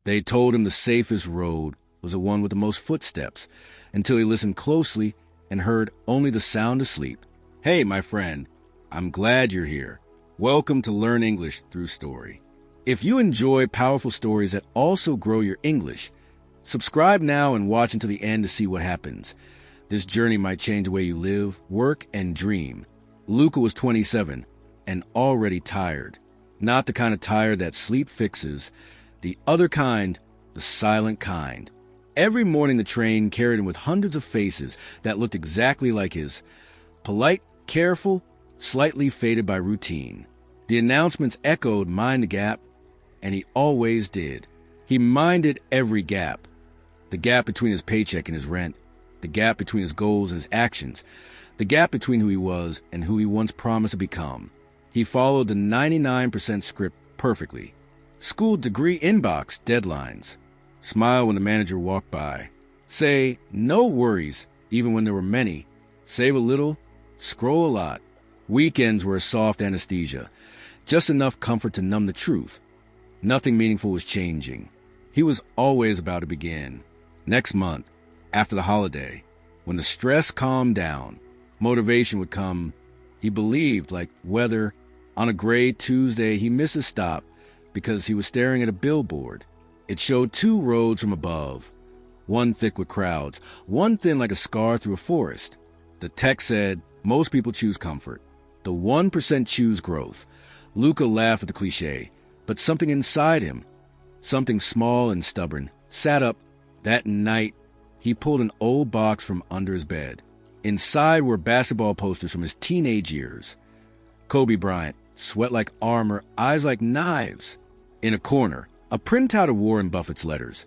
They told him the safest road was the one with the most footsteps, until he listened closely and heard only the sound of sleep. Hey, my friend, I'm glad you're here. Welcome to Learn English Through Story. If you enjoy powerful stories that also grow your English, subscribe now and watch until the end to see what happens. This journey might change the way you live, work, and dream. Luca was 27 and already tired. Not the kind of tired that sleep fixes, the other kind, the silent kind. Every morning the train carried him with hundreds of faces that looked exactly like his. Polite, careful, slightly faded by routine. The announcements echoed "Mind the gap," and he always did. He minded every gap. The gap between his paycheck and his rent. The gap between his goals and his actions. The gap between who he was and who he once promised to become. He followed the 99% script perfectly. School degree inbox deadlines. Smile when the manager walked by. Say no worries, even when there were many. Save a little, scroll a lot. Weekends were a soft anesthesia, just enough comfort to numb the truth. Nothing meaningful was changing. He was always about to begin. Next month, after the holiday, when the stress calmed down, motivation would come. He believed, like weather. On a gray Tuesday, he missed a stop because he was staring at a billboard. It showed two roads from above, one thick with crowds, one thin like a scar through a forest. The text said, most people choose comfort. The 1% choose growth. Luca laughed at the cliche, but something inside him, something small and stubborn, sat up. That night, he pulled an old box from under his bed. Inside were basketball posters from his teenage years. Kobe Bryant, sweat like armor, eyes like knives. In a corner, a printout of Warren Buffett's letters,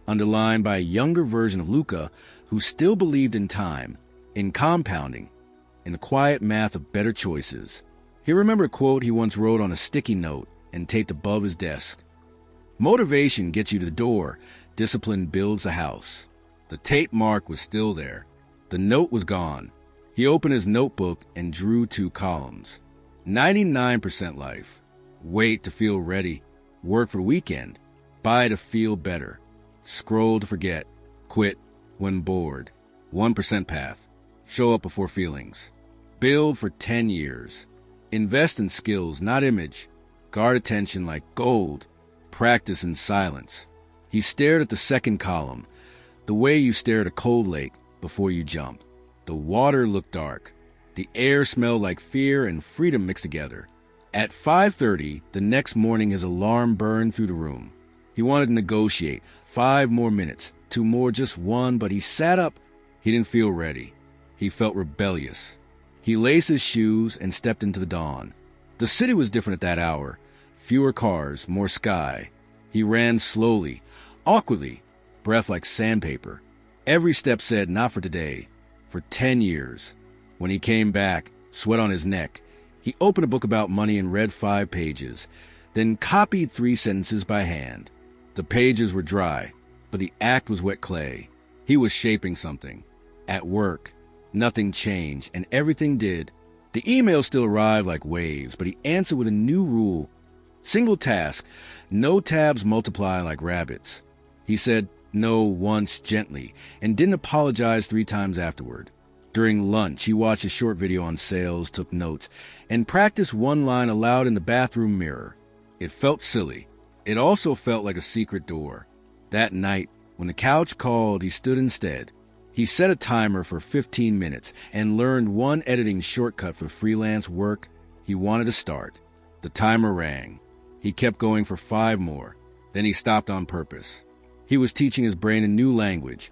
underlined by a younger version of Luca who still believed in time, in compounding, in the quiet math of better choices. He remembered a quote he once wrote on a sticky note and taped above his desk. Motivation gets you to the door. Discipline builds the house. The tape mark was still there. The note was gone. He opened his notebook and drew 2 columns. 99% life. Wait to feel ready. Work for the weekend. Buy to feel better. Scroll to forget. Quit when bored. 1% path. Show up before feelings. Build for 10 years. Invest in skills, not image. Guard attention like gold. Practice in silence. He stared at the second column, the way you stare at a cold lake before you jump. The water looked dark. The air smelled like fear and freedom mixed together. At 5:30 the next morning, his alarm burned through the room. He wanted to negotiate. 5 more minutes, 2 more, just 1, but he sat up. He didn't feel ready. He felt rebellious. He laced his shoes and stepped into the dawn. The city was different at that hour. Fewer cars, more sky. He ran slowly, awkwardly, breath like sandpaper. Every step said, not for today, for 10 years. When he came back, sweat on his neck, he opened a book about money and read 5 pages, then copied 3 sentences by hand. The pages were dry, but the act was wet clay. He was shaping something. At work, nothing changed, and everything did. The emails still arrived like waves, but he answered with a new rule. Single task, no tabs multiply like rabbits. He said no once gently, and didn't apologize 3 times afterward. During lunch, he watched a short video on sales, took notes, and practiced 1 line aloud in the bathroom mirror. It felt silly. It also felt like a secret door. That night, when the couch called, he stood instead. He set a timer for 15 minutes and learned 1 editing shortcut for freelance work he wanted to start. The timer rang. He kept going for 5 more. Then he stopped on purpose. He was teaching his brain a new language.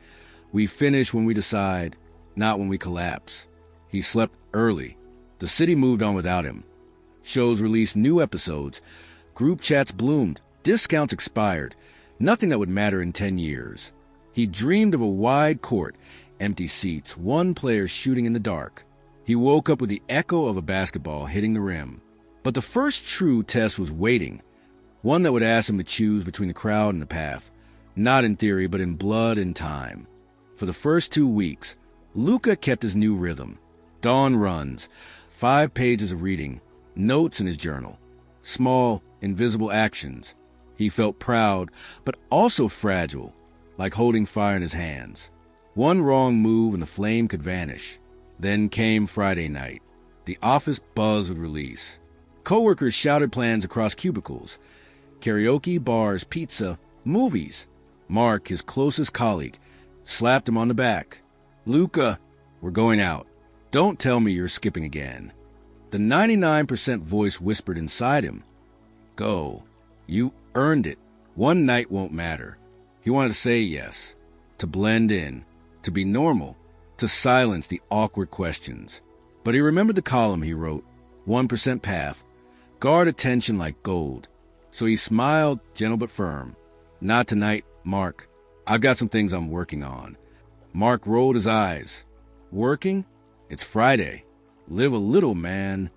We finish when we decide, not when we collapse. He slept early. The city moved on without him. Shows released new episodes. Group chats bloomed. Discounts expired. Nothing that would matter in 10 years. He dreamed of a wide court, empty seats, 1 player shooting in the dark. He woke up with the echo of a basketball hitting the rim. But the first true test was waiting. One that would ask him to choose between the crowd and the path. Not in theory, but in blood and time. For the first 2 weeks, Luca kept his new rhythm. Dawn runs, 5 pages of reading, notes in his journal, small, invisible actions. He felt proud, but also fragile, like holding fire in his hands. One wrong move and the flame could vanish. Then came Friday night. The office buzzed with release. Coworkers shouted plans across cubicles. Karaoke, bars, pizza, movies. Mark, his closest colleague, slapped him on the back. "Luca, we're going out. Don't tell me you're skipping again." The 99% voice whispered inside him, "Go. You earned it. One night won't matter." He wanted to say yes, to blend in, to be normal, to silence the awkward questions. But he remembered the column he wrote, 1% path, guard attention like gold. So he smiled, gentle but firm. "Not tonight, Mark. I've got some things I'm working on." Mark rolled his eyes. "Working? It's Friday. Live a little, man."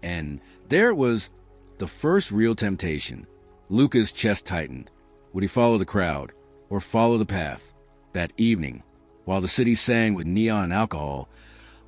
And there it was, the first real temptation. Luca's chest tightened. Would he follow the crowd, or follow the path? That evening, while the city sang with neon and alcohol,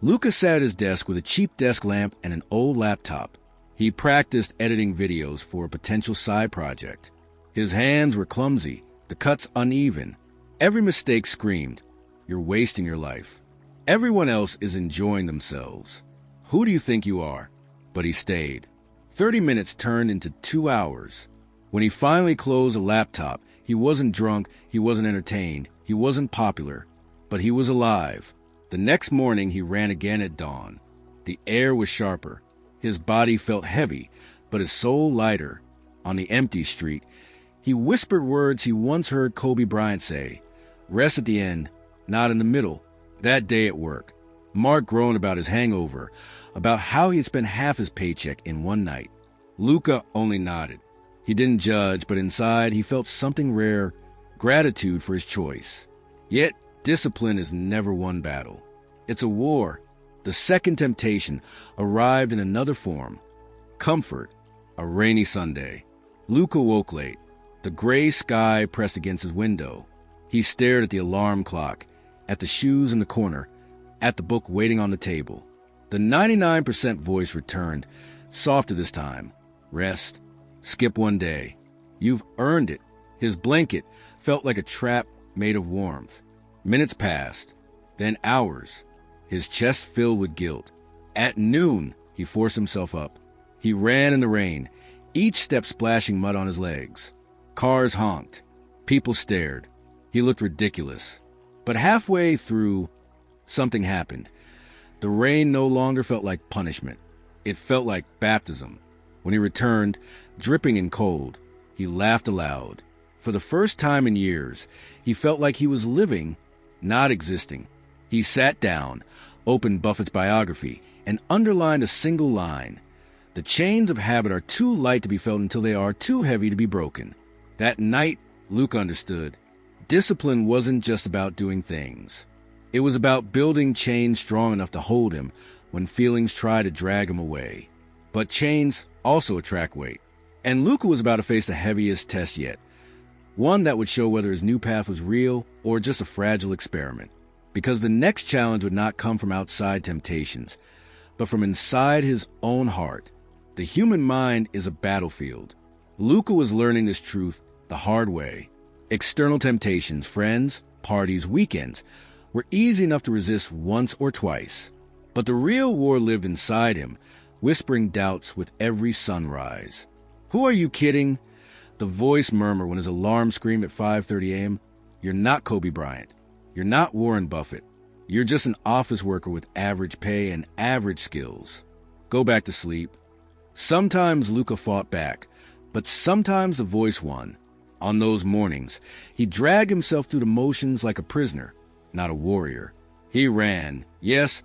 Luca sat at his desk with a cheap desk lamp and an old laptop. He practiced editing videos for a potential side project. His hands were clumsy, the cuts uneven. Every mistake screamed, "You're wasting your life. Everyone else is enjoying themselves. Who do you think you are?" But he stayed. 30 minutes turned into 2 hours. When he finally closed the laptop, he wasn't drunk, he wasn't entertained, he wasn't popular, but he was alive. The next morning he ran again at dawn. The air was sharper. His body felt heavy, but his soul lighter. On the empty street, he whispered words he once heard Kobe Bryant say, "Rest at the end, not in the middle." That day at work, Mark groaned about his hangover, about how he had spent half his paycheck in one night. Luca only nodded. He didn't judge, but inside he felt something rare, gratitude for his choice. Yet, discipline is never one battle. It's a war. The second temptation arrived in another form. Comfort. A rainy Sunday. Luca woke late. The gray sky pressed against his window. He stared at the alarm clock, at the shoes in the corner, at the book waiting on the table. The 99% voice returned, softer this time. "Rest. Skip one day. You've earned it." His blanket felt like a trap made of warmth. Minutes passed, then hours. His chest filled with guilt. At noon, he forced himself up. He ran in the rain, each step splashing mud on his legs. Cars honked. People stared. He looked ridiculous. But halfway through, something happened. The rain no longer felt like punishment. It felt like baptism. When he returned, dripping and cold, he laughed aloud. For the first time in years, he felt like he was living, not existing. He sat down, opened Buffett's biography, and underlined a single line. "The chains of habit are too light to be felt until they are too heavy to be broken." That night, Luke understood. Discipline wasn't just about doing things. It was about building chains strong enough to hold him when feelings try to drag him away. But chains also attract weight. And Luca was about to face the heaviest test yet. One that would show whether his new path was real or just a fragile experiment. Because the next challenge would not come from outside temptations, but from inside his own heart. The human mind is a battlefield. Luca was learning this truth the hard way. External temptations, friends, parties, weekends, were easy enough to resist once or twice. But the real war lived inside him, whispering doubts with every sunrise. "Who are you kidding?" The voice murmured when his alarm screamed at 5:30 a.m. "You're not Kobe Bryant. You're not Warren Buffett. You're just an office worker with average pay and average skills. Go back to sleep." Sometimes Luca fought back, but sometimes the voice won. On those mornings, he dragged himself through the motions like a prisoner, not a warrior. He ran, yes,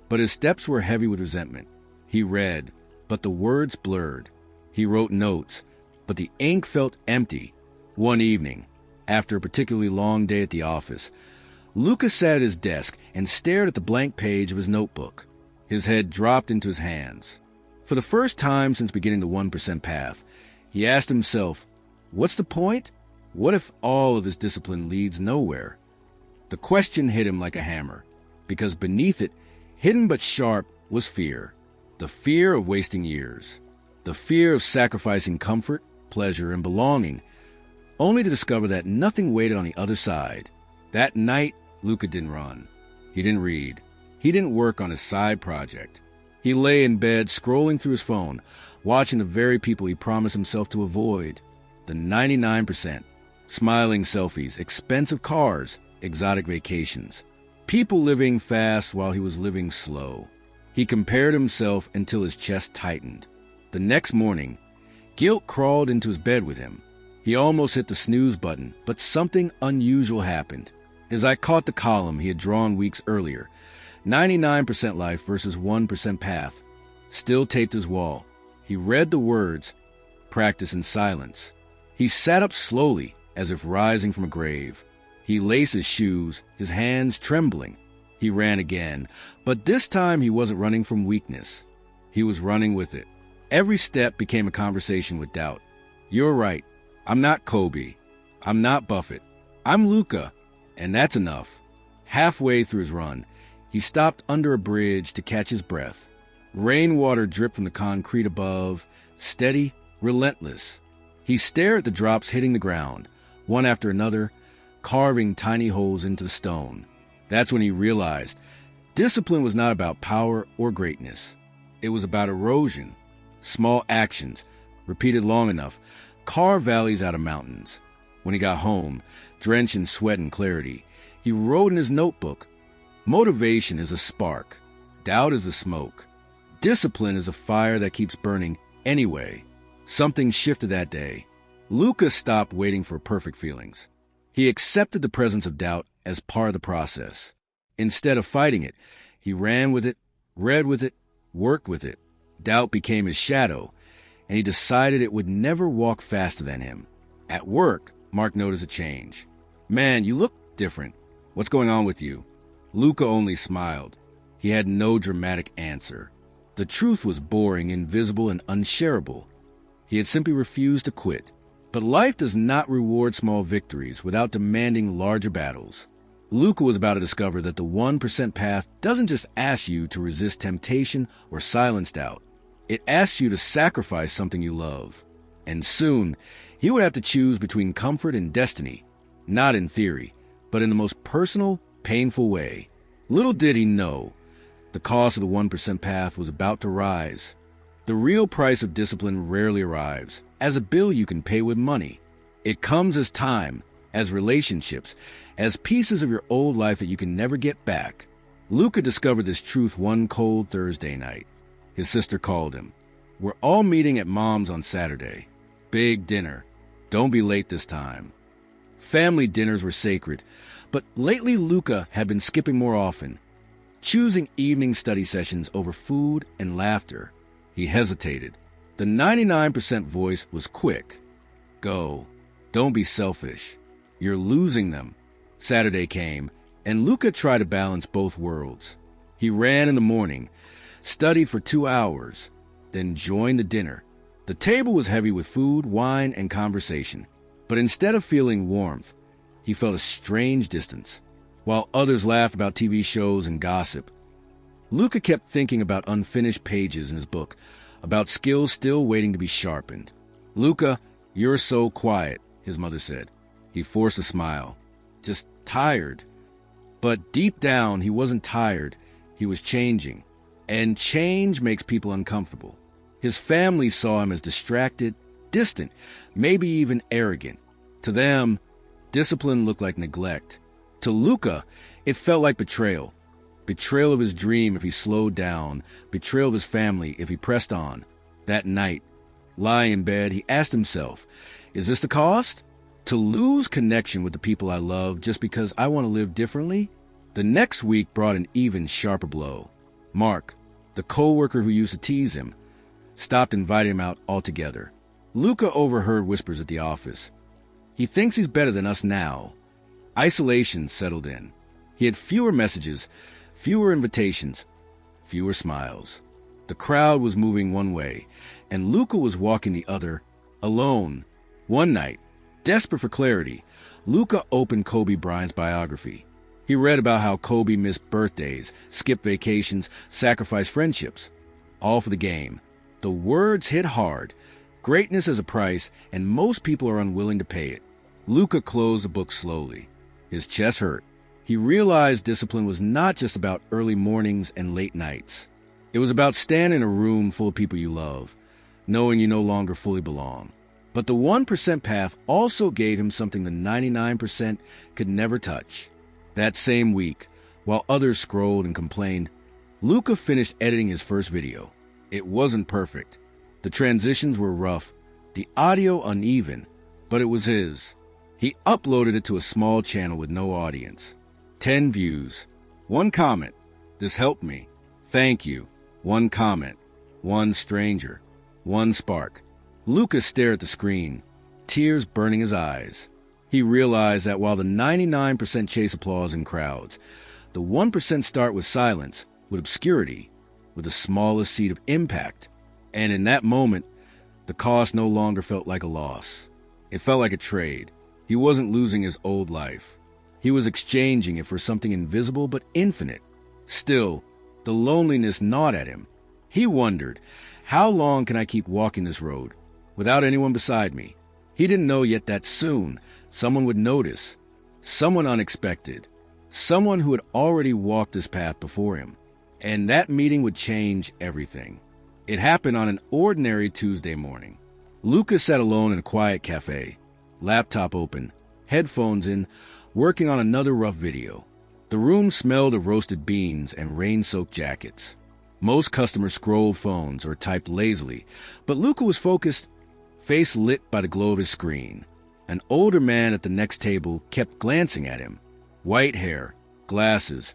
but his steps were heavy with resentment. He read, but the words blurred. He wrote notes, but the ink felt empty. One evening, after a particularly long day at the office, Luca sat at his desk and stared at the blank page of his notebook. His head dropped into his hands. For the first time since beginning the 1% path, he asked himself, what's the point? What if all of this discipline leads nowhere? The question hit him like a hammer, because beneath it, hidden but sharp, was fear. The fear of wasting years. The fear of sacrificing comfort, pleasure, and belonging only to discover that nothing waited on the other side. That night, Luka didn't run. He didn't read. He didn't work on his side project. He lay in bed, scrolling through his phone, watching the very people he promised himself to avoid. The 99%. Smiling selfies, expensive cars, exotic vacations. People living fast while he was living slow. He compared himself until his chest tightened. The next morning, guilt crawled into his bed with him. He almost hit the snooze button, but something unusual happened. His eye caught the column he had drawn weeks earlier. 99% life versus 1% path. Still taped to his wall. He read the words, "Practice in silence." He sat up slowly, as if rising from a grave. He laced his shoes, his hands trembling. He ran again, but this time he wasn't running from weakness. He was running with it. Every step became a conversation with doubt. "You're right. I'm not Kobe. I'm not Buffett. I'm Luka, and that's enough." Halfway through his run, he stopped under a bridge to catch his breath. Rainwater dripped from the concrete above, steady, relentless. He stared at the drops hitting the ground, one after another, carving tiny holes into the stone. That's when he realized discipline was not about power or greatness. It was about erosion. Small actions, repeated long enough, carve valleys out of mountains. When he got home, drenched in sweat and clarity, he wrote in his notebook, "Motivation is a spark. Doubt is a smoke. Discipline is a fire that keeps burning anyway." Something shifted that day. Luka stopped waiting for perfect feelings. He accepted the presence of doubt as part of the process. Instead of fighting it, he ran with it, read with it, worked with it. Doubt became his shadow, and he decided it would never walk faster than him. At work, Mark noticed a change. "Man, you look different. What's going on with you?" Luka only smiled. He had no dramatic answer. The truth was boring, invisible, and unshareable. He had simply refused to quit. But life does not reward small victories without demanding larger battles. Luka was about to discover that the 1% path doesn't just ask you to resist temptation or silence doubt. It asks you to sacrifice something you love. And soon, he would have to choose between comfort and destiny, not in theory, but in the most personal, painful way. Little did he know, the cost of the 1% path was about to rise. The real price of discipline rarely arrives as a bill you can pay with money. It comes as time, as relationships, as pieces of your old life that you can never get back. Luka discovered this truth one cold Thursday night. His sister called him. "We're all meeting at Mom's on Saturday. Big dinner. Don't be late this time." Family dinners were sacred, but lately Luka had been skipping more often, choosing evening study sessions over food and laughter. He hesitated. The 99% voice was quick. "Go. Don't be selfish. You're losing them." Saturday came, and Luka tried to balance both worlds. He ran in the morning, studied for 2 hours, then joined the dinner. The table was heavy with food, wine, and conversation. But instead of feeling warmth, he felt a strange distance. While others laughed about TV shows and gossip, Luka kept thinking about unfinished pages in his book, about skills still waiting to be sharpened. "Luka, you're so quiet," his mother said. He forced a smile. "Just tired." But deep down, he wasn't tired. He was changing. And change makes people uncomfortable. His family saw him as distracted, distant, maybe even arrogant. To them, discipline looked like neglect. To Luka, it felt like betrayal. Betrayal of his dream if he slowed down, betrayal of his family if he pressed on. That night, lying in bed, he asked himself, "Is this the cost? To lose connection with the people I love just because I want to live differently?" The next week brought an even sharper blow. Mark, the coworker who used to tease him, stopped inviting him out altogether. Luka overheard whispers at the office. "He thinks he's better than us now." Isolation settled in. He had fewer messages, fewer invitations, fewer smiles. The crowd was moving one way, and Luka was walking the other, alone. One night, desperate for clarity, Luka opened Kobe Bryant's biography. He read about how Kobe missed birthdays, skipped vacations, sacrificed friendships, all for the game. The words hit hard. Greatness is a price, and most people are unwilling to pay it. Luca closed the book slowly. His chest hurt. He realized discipline was not just about early mornings and late nights. It was about standing in a room full of people you love, knowing you no longer fully belong. But the 1% path also gave him something the 99% could never touch. That same week, while others scrolled and complained, Luca finished editing his first video. It wasn't perfect. The transitions were rough, the audio uneven, but it was his. He uploaded it to a small channel with no audience. 10 views. 1 comment. This helped me. Thank you. 1 comment. 1 stranger. 1 spark. Lucas stared at the screen, tears burning his eyes. He realized that while the 99% chase applause in crowds, the 1% start with silence, with obscurity, with the smallest seed of impact. And in that moment, the cost no longer felt like a loss. It felt like a trade. He wasn't losing his old life. He was exchanging it for something invisible but infinite. Still, the loneliness gnawed at him. He wondered, how long can I keep walking this road without anyone beside me? He didn't know yet that soon someone would notice, someone unexpected, someone who had already walked this path before him. And that meeting would change everything. It happened on an ordinary Tuesday morning. Lucas sat alone in a quiet cafe, laptop open, headphones in, working on another rough video. The room smelled of roasted beans and rain-soaked jackets. Most customers scrolled phones or typed lazily, but Luca was focused, face lit by the glow of his screen. An older man at the next table kept glancing at him. White hair, glasses,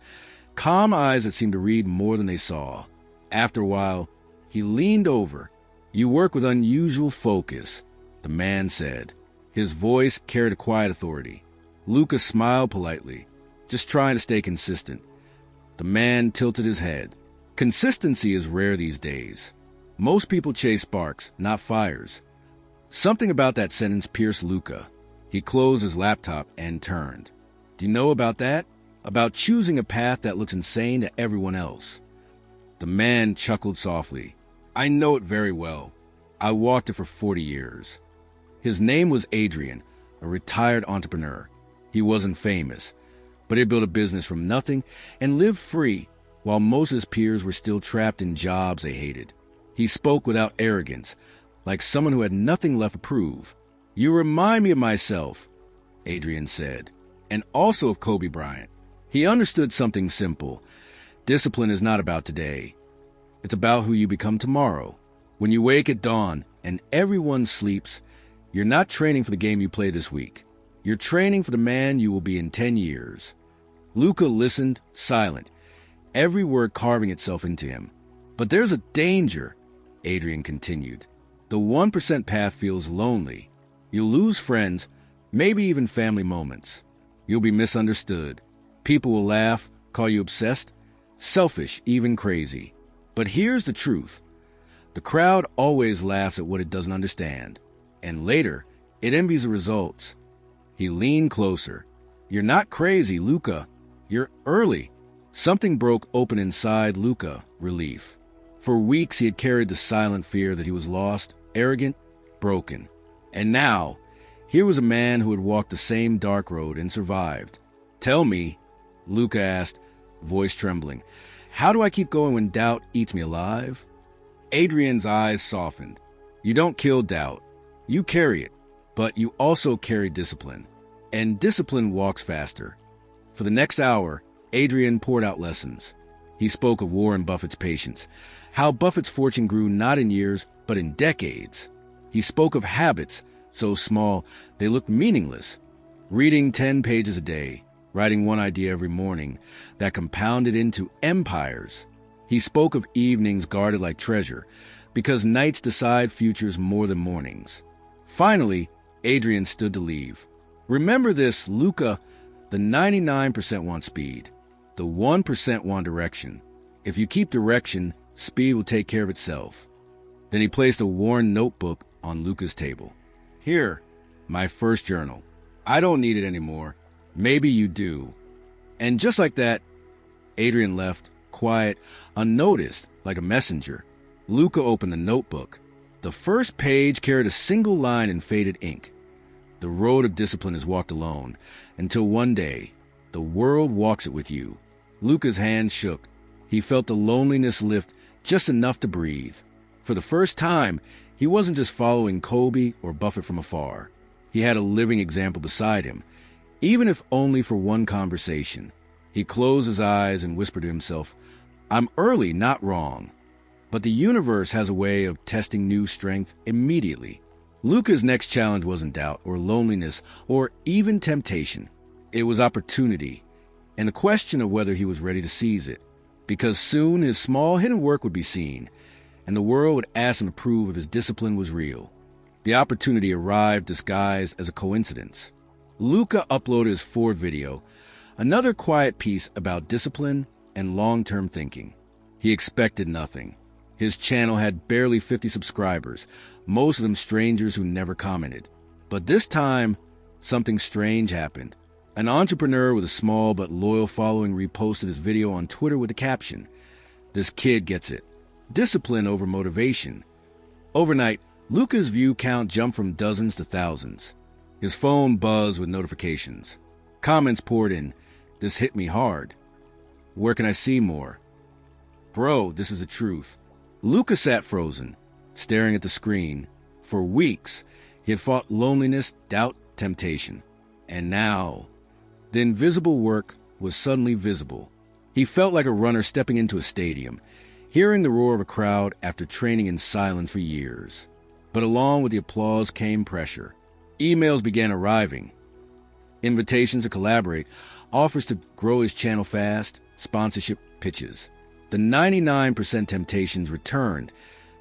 calm eyes that seemed to read more than they saw. After a while, he leaned over. "You work with unusual focus," the man said. His voice carried a quiet authority. Lucas smiled politely, just trying to stay consistent. The man tilted his head. Consistency is rare these days. Most people chase sparks, not fires. Something about that sentence pierced Luca. He closed his laptop and turned. "Do you know about that? About choosing a path that looks insane to everyone else?" The man chuckled softly. "I know it very well. I walked it for 40 years. His name was Adrian, a retired entrepreneur. He wasn't famous, but he built a business from nothing and lived free while most of his peers were still trapped in jobs they hated. He spoke without arrogance, like someone who had nothing left to prove. "You remind me of myself," Adrian said, "and also of Kobe Bryant. He understood something simple. Discipline is not about today. It's about who you become tomorrow. When you wake at dawn and everyone sleeps, you're not training for the game you play this week. You're training for the man you will be in 10 years. Luca listened, silent, every word carving itself into him. "But there's a danger," Adrian continued. "The 1% path feels lonely. You'll lose friends, maybe even family moments. You'll be misunderstood. People will laugh, call you obsessed, selfish, even crazy. But here's the truth. The crowd always laughs at what it doesn't understand. And later, it envies the results." He leaned closer. "You're not crazy, Luca. You're early." Something broke open inside Luca, relief. For weeks he had carried the silent fear that he was lost, arrogant, broken. And now, here was a man who had walked the same dark road and survived. "Tell me," Luca asked, voice trembling, "how do I keep going when doubt eats me alive?" Adrian's eyes softened. "You don't kill doubt. You carry it, but you also carry discipline. And discipline walks faster." For the next hour, Adrian poured out lessons. He spoke of Warren Buffett's patience, how Buffett's fortune grew not in years, but in decades. He spoke of habits, so small they looked meaningless. Reading 10 pages a day, writing one idea every morning, that compounded into empires. He spoke of evenings guarded like treasure, because nights decide futures more than mornings. Finally, Adrian stood to leave. "Remember this, Luca, the 99% want speed. The 1% want direction. If you keep direction, speed will take care of itself." Then he placed a worn notebook on Luca's table. "Here, my first journal. I don't need it anymore. Maybe you do." And just like that, Adrian left, quiet, unnoticed, like a messenger. Luca opened the notebook. The first page carried a single line in faded ink. The road of discipline is walked alone, until one day, the world walks it with you. Luca's hand shook. He felt the loneliness lift just enough to breathe. For the first time, he wasn't just following Kobe or Buffett from afar. He had a living example beside him, even if only for one conversation. He closed his eyes and whispered to himself, "I'm early, not wrong." But the universe has a way of testing new strength immediately. Luca's next challenge wasn't doubt or loneliness or even temptation. It was opportunity, and the question of whether he was ready to seize it. Because soon his small hidden work would be seen, and the world would ask him to prove if his discipline was real. The opportunity arrived disguised as a coincidence. Luca uploaded his Ford video, another quiet piece about discipline and long-term thinking. He expected nothing. His channel had barely 50 subscribers, most of them strangers who never commented. But this time, something strange happened. An entrepreneur with a small but loyal following reposted his video on Twitter with the caption, "This kid gets it. Discipline over motivation." Overnight, Luca's view count jumped from dozens to thousands. His phone buzzed with notifications. Comments poured in, "This hit me hard. Where can I see more? Bro, this is the truth." Luca sat frozen, staring at the screen. For weeks, he had fought loneliness, doubt, temptation. And now, the invisible work was suddenly visible. He felt like a runner stepping into a stadium, hearing the roar of a crowd after training in silence for years. But along with the applause came pressure. Emails began arriving. Invitations to collaborate, offers to grow his channel fast, sponsorship pitches. The 99% temptations returned,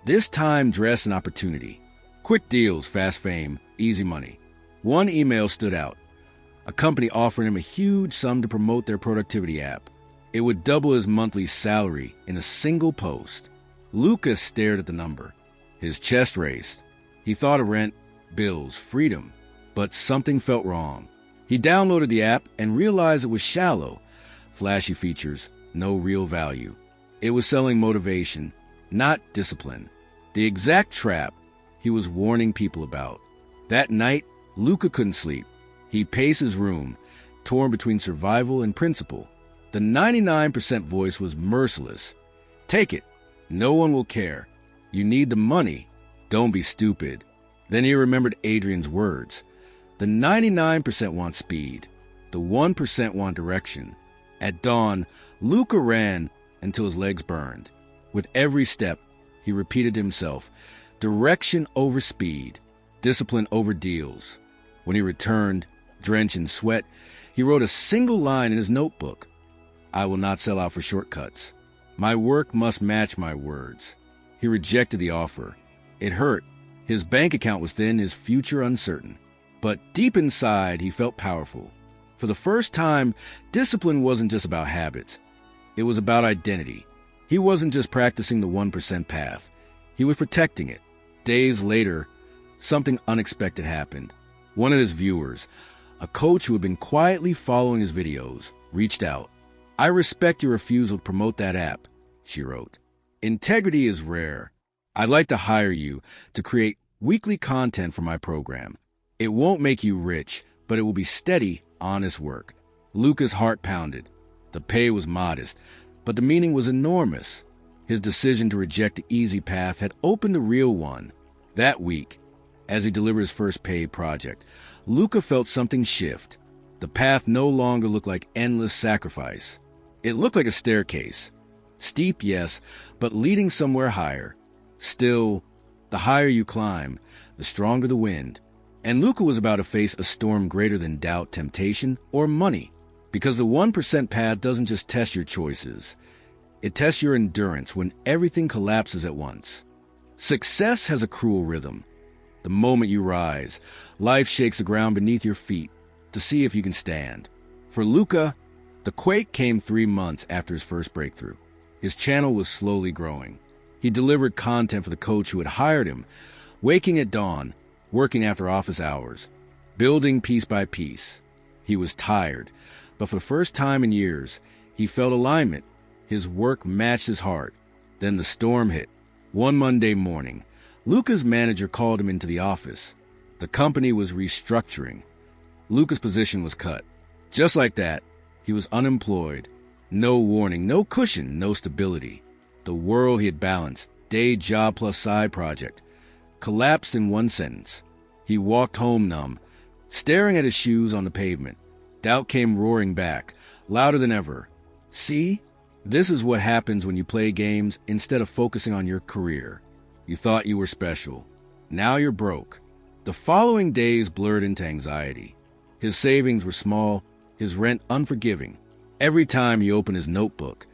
this time dressed in opportunity. Quick deals, fast fame, easy money. One email stood out. A company offering him a huge sum to promote their productivity app. It would double his monthly salary in a single post. Lucas stared at the number. His chest raced. He thought of rent, bills, freedom. But something felt wrong. He downloaded the app and realized it was shallow. Flashy features, no real value. It was selling motivation, not discipline. The exact trap he was warning people about. That night, Luca couldn't sleep. He paced his room, torn between survival and principle. The 99% voice was merciless. "Take it. No one will care. You need the money. Don't be stupid." Then he remembered Adrian's words. The 99% want speed. The 1% want direction. At dawn, Luca ran until his legs burned. With every step, he repeated to himself, direction over speed, discipline over deals. When he returned, drenched in sweat, he wrote a single line in his notebook. "I will not sell out for shortcuts. My work must match my words." He rejected the offer. It hurt. His bank account was thin, his future uncertain. But deep inside, he felt powerful. For the first time, discipline wasn't just about habits. It was about identity. He wasn't just practicing the 1% path. He was protecting it. Days later, something unexpected happened. One of his viewers, a coach who had been quietly following his videos, reached out. "I respect your refusal to promote that app," she wrote. "Integrity is rare. I'd like to hire you to create weekly content for my program. It won't make you rich, but it will be steady, honest work." Luca's heart pounded. The pay was modest, but the meaning was enormous. His decision to reject the easy path had opened the real one. That week, as he delivered his first paid project, Luca felt something shift. The path no longer looked like endless sacrifice. It looked like a staircase. Steep, yes, but leading somewhere higher. Still, the higher you climb, the stronger the wind. And Luca was about to face a storm greater than doubt, temptation, or money. Because the 1% path doesn't just test your choices. It tests your endurance when everything collapses at once. Success has a cruel rhythm. The moment you rise, life shakes the ground beneath your feet to see if you can stand. For Luca, the quake came 3 months after his first breakthrough. His channel was slowly growing. He delivered content for the coach who had hired him, waking at dawn, working after office hours, building piece by piece. He was tired, but for the first time in years, he felt alignment. His work matched his heart. Then the storm hit. One Monday morning, Luca's manager called him into the office. The company was restructuring. Luca's position was cut. Just like that, he was unemployed. No warning, no cushion, no stability. The world he had balanced, day job plus side project, collapsed in one sentence. He walked home numb, staring at his shoes on the pavement. Doubt came roaring back, louder than ever. See? This is what happens when you play games instead of focusing on your career. You thought you were special. Now you're broke. The following days blurred into anxiety. His savings were small, his rent unforgiving. Every time he opened his notebook,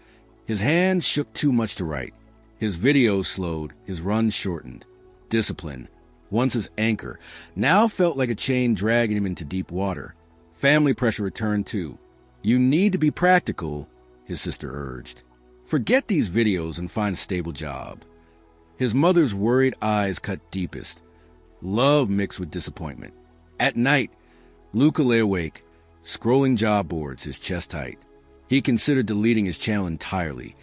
his hand shook too much to write. His videos slowed, his runs shortened. Discipline, once his anchor, now felt like a chain dragging him into deep water. Family pressure returned too. You need to be practical, his sister urged. Forget these videos and find a stable job. His mother's worried eyes cut deepest. Love mixed with disappointment. At night, Luca lay awake, scrolling job boards, his chest tight. He considered deleting his channel entirely,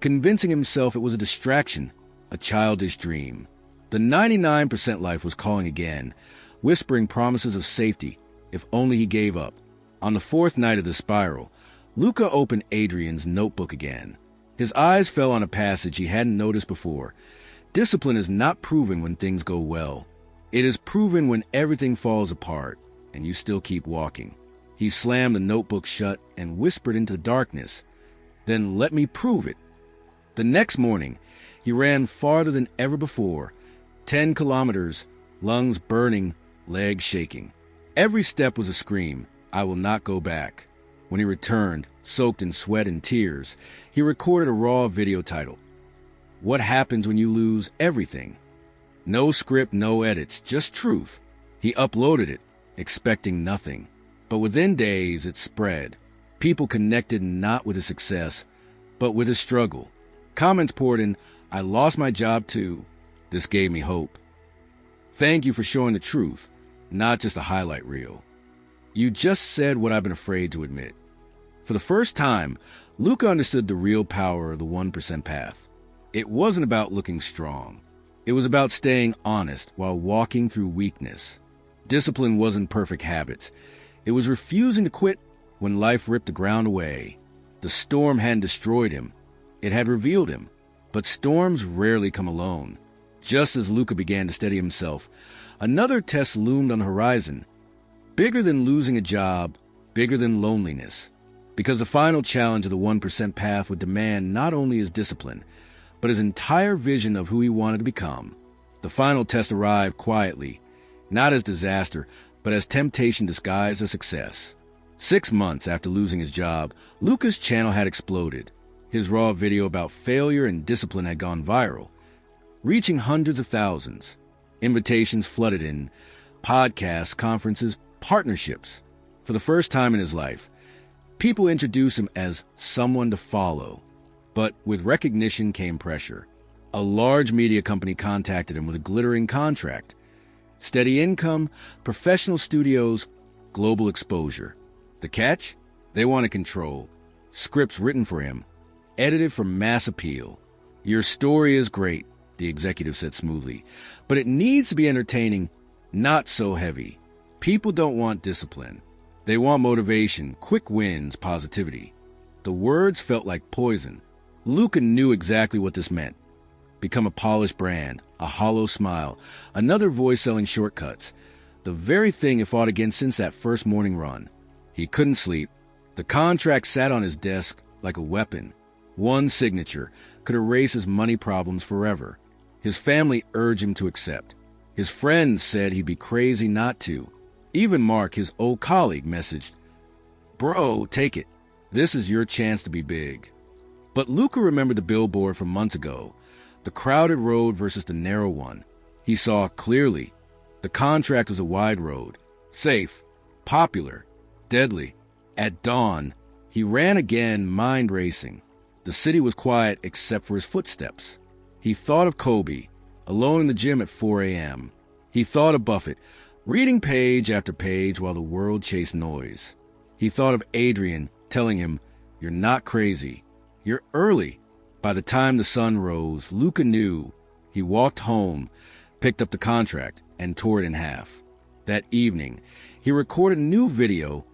convincing himself it was a distraction, a childish dream. The 99% life was calling again, whispering promises of safety, if only he gave up. On the fourth night of the spiral, Luca opened Adrian's notebook again. His eyes fell on a passage he hadn't noticed before. Discipline is not proven when things go well. It is proven when everything falls apart, and you still keep walking. He slammed the notebook shut and whispered into the darkness, "Then let me prove it." The next morning, he ran farther than ever before. 10 kilometers, lungs burning, legs shaking. Every step was a scream, "I will not go back." When he returned, soaked in sweat and tears, he recorded a raw video title, "What Happens When You Lose Everything?" No script, no edits, just truth. He uploaded it, expecting nothing. But within days, it spread. People connected not with his success, but with his struggle. Comments poured in, "I lost my job too." This gave me hope. Thank you for showing the truth, not just a highlight reel. You just said what I've been afraid to admit. For the first time, Luca understood the real power of the 1% path. It wasn't about looking strong. It was about staying honest while walking through weakness. Discipline wasn't perfect habits. It was refusing to quit when life ripped the ground away. The storm hadn't destroyed him. It had revealed him. But storms rarely come alone. Just as Luca began to steady himself, another test loomed on the horizon. Bigger than losing a job, bigger than loneliness. Because the final challenge of the 1% path would demand not only his discipline, but his entire vision of who he wanted to become. The final test arrived quietly, not as disaster, but as temptation disguised as success. 6 months after losing his job, Luca's channel had exploded. His raw video about failure and discipline had gone viral, reaching hundreds of thousands. Invitations flooded in, podcasts, conferences, partnerships. For the first time in his life, people introduced him as someone to follow. But with recognition came pressure. A large media company contacted him with a glittering contract. Steady income, professional studios, global exposure. The catch? They wanted control. Scripts written for him, edited for mass appeal. Your story is great, the executive said smoothly, but it needs to be entertaining, not so heavy. People don't want discipline. They want motivation, quick wins, positivity. The words felt like poison. Luca knew exactly what this meant. Become a polished brand, a hollow smile, another voice selling shortcuts. The very thing he fought against since that first morning run. He couldn't sleep. The contract sat on his desk like a weapon. One signature could erase his money problems forever. His family urged him to accept. His friends said he'd be crazy not to. Even Mark, his old colleague, messaged, "Bro, take it. This is your chance to be big." But Luca remembered the billboard from months ago, the crowded road versus the narrow one. He saw clearly. The contract was a wide road, safe, popular, deadly. At dawn, he ran again, mind racing. The city was quiet except for his footsteps. He thought of Kobe, alone in the gym at 4 a.m. He thought of Buffett, reading page after page while the world chased noise. He thought of Adrian telling him, "You're not crazy. You're early." By the time the sun rose, Luca knew. He walked home, picked up the contract, and tore it in half. That evening, he recorded a new video,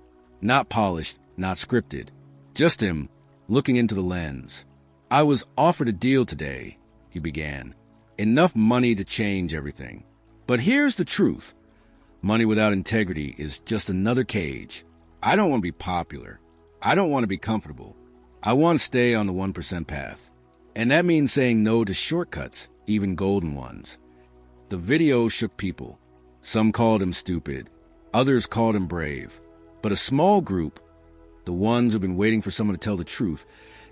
not polished, not scripted, just him looking into the lens. "I was offered a deal today," he began. "Enough money to change everything. But here's the truth. Money without integrity is just another cage. I don't want to be popular. I don't want to be comfortable. I want to stay on the 1% path. And that means saying no to shortcuts, even golden ones." The video shook people. Some called him stupid. Others called him brave. But a small group, the ones who've been waiting for someone to tell the truth,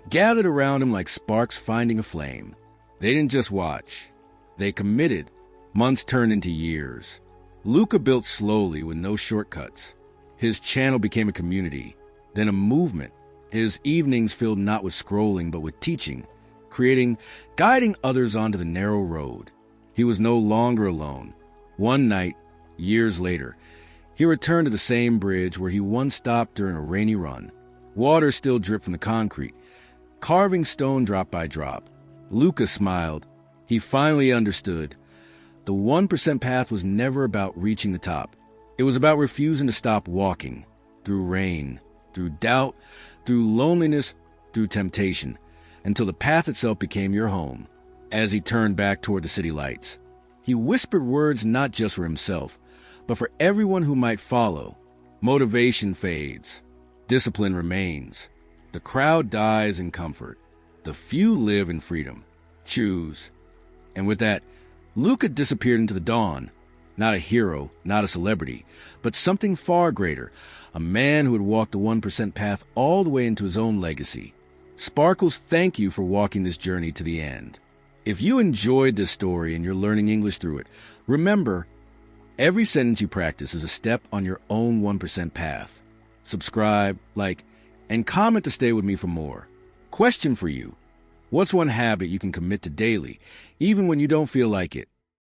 gathered around him like sparks finding a flame. They didn't just watch. They committed. Months turned into years. Luca built slowly with no shortcuts. His channel became a community, then a movement. His evenings filled not with scrolling but with teaching, guiding others onto the narrow road. He was no longer alone. One night, years later, he returned to the same bridge where he once stopped during a rainy run. Water still dripped from the concrete, carving stone drop by drop. Luca smiled. He finally understood. The 1% path was never about reaching the top. It was about refusing to stop walking, through rain, through doubt, through loneliness, through temptation, until the path itself became your home. As he turned back toward the city lights, he whispered words not just for himself, but for everyone who might follow. Motivation fades. Discipline remains. The crowd dies in comfort. The few live in freedom. Choose. And with that, Luca disappeared into the dawn. Not a hero, not a celebrity, but something far greater. A man who had walked the 1% path all the way into his own legacy. Sparkles, thank you for walking this journey to the end. If you enjoyed this story and you're learning English through it, remember, every sentence you practice is a step on your own 1% path. Subscribe, like, and comment to stay with me for more. Question for you. What's one habit you can commit to daily, even when you don't feel like it?